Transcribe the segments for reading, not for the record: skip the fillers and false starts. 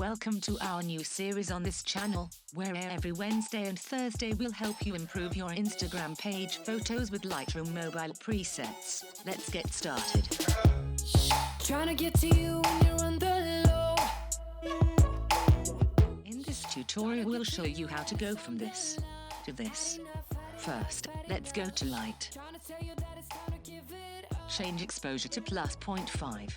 Welcome to our new series on this channel, where every Wednesday and Thursday we'll help you improve your Instagram page photos with Lightroom mobile presets. Let's get started. Trying to get to you when you're on the low. In this tutorial we'll show you how to go from this to this. First, let's go to light. Change exposure to +0.5.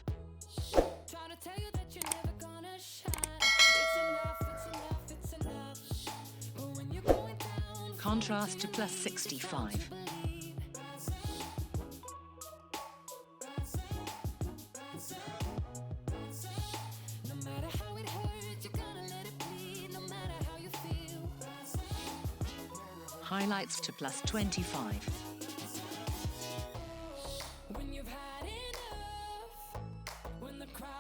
Contrast to +65. Highlights to +25.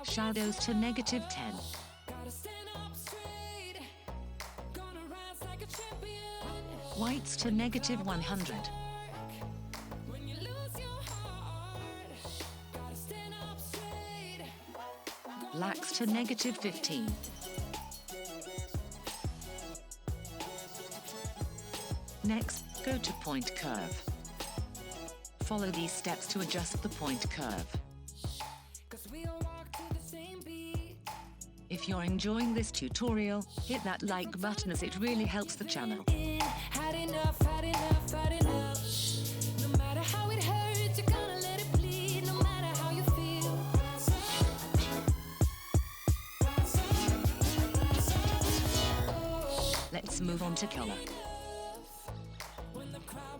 Shadows to -10. Whites to -100. Blacks to -15. Next, go to point curve. Follow these steps to adjust the point curve. If you're enjoying this tutorial, hit that like button as it really helps the channel. Let's move on to color.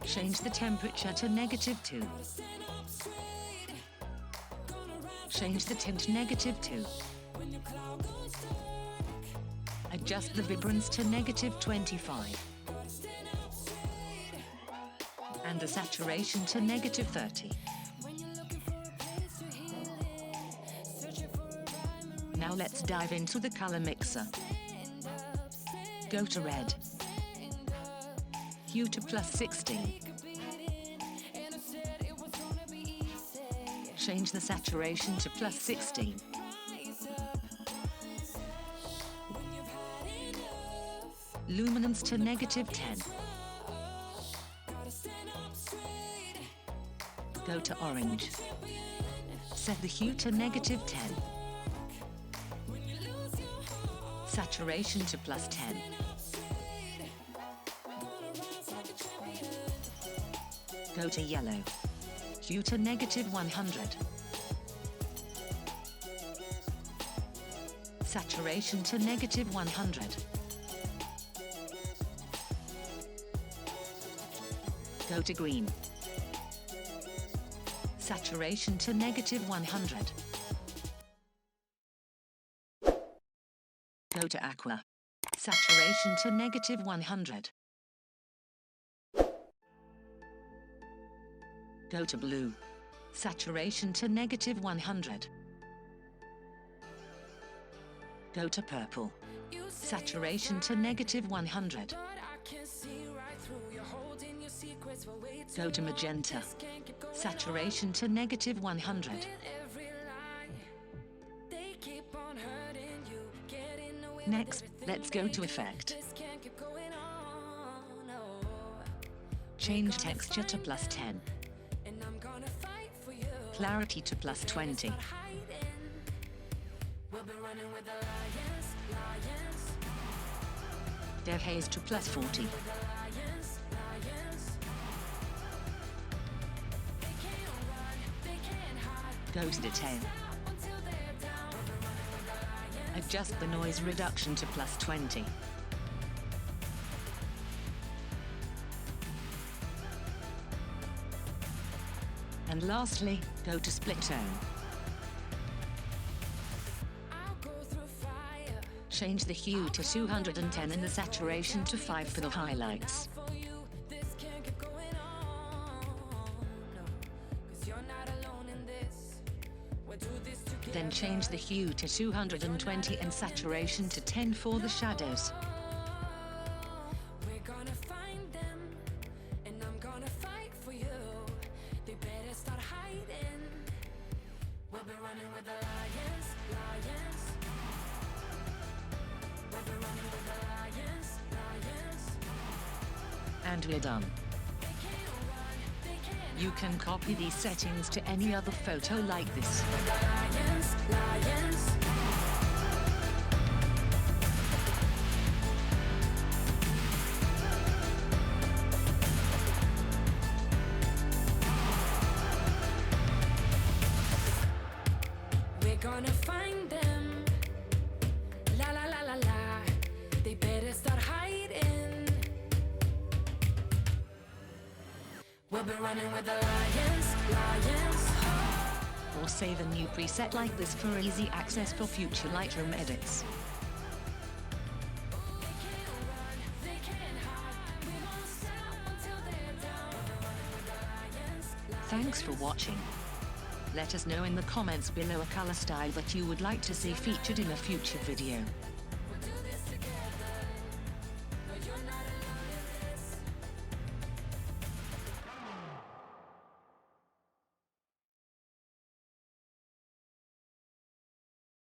Change the temperature to -2. Change the tint -2. Adjust the vibrance to -25. And the saturation to -30. Now let's dive into the color mixer. Go to red. Hue to +16. Change the saturation to +16. Luminance to -10. Go to orange. Set the hue to -10. Saturation to +10. Go to yellow. Hue to -100. Saturation to -100. Go to green. Saturation to -100. Go to aqua. Saturation to -100. Go to blue. Saturation to -100. Go to purple. Saturation to -100. Go to magenta. Saturation to -100. Next, let's go to effect. Change texture to +10. Clarity to +20. Dehaze to +40. Go to detail. Adjust the noise reduction to +20. And lastly, go to split tone. Change the hue to 210 and the saturation to 5 for the highlights. Then change the hue to 220 and saturation to 10 for the shadows. And we're done. You can copy these settings to any other photo like this. Lions. We're gonna find them. La la la la la. They better start hiding. We'll be running with the lions. Or save a new preset like this for easy access for future Lightroom edits. Thanks for watching. Let us know in the comments below a color style that you would like to see featured in a future video.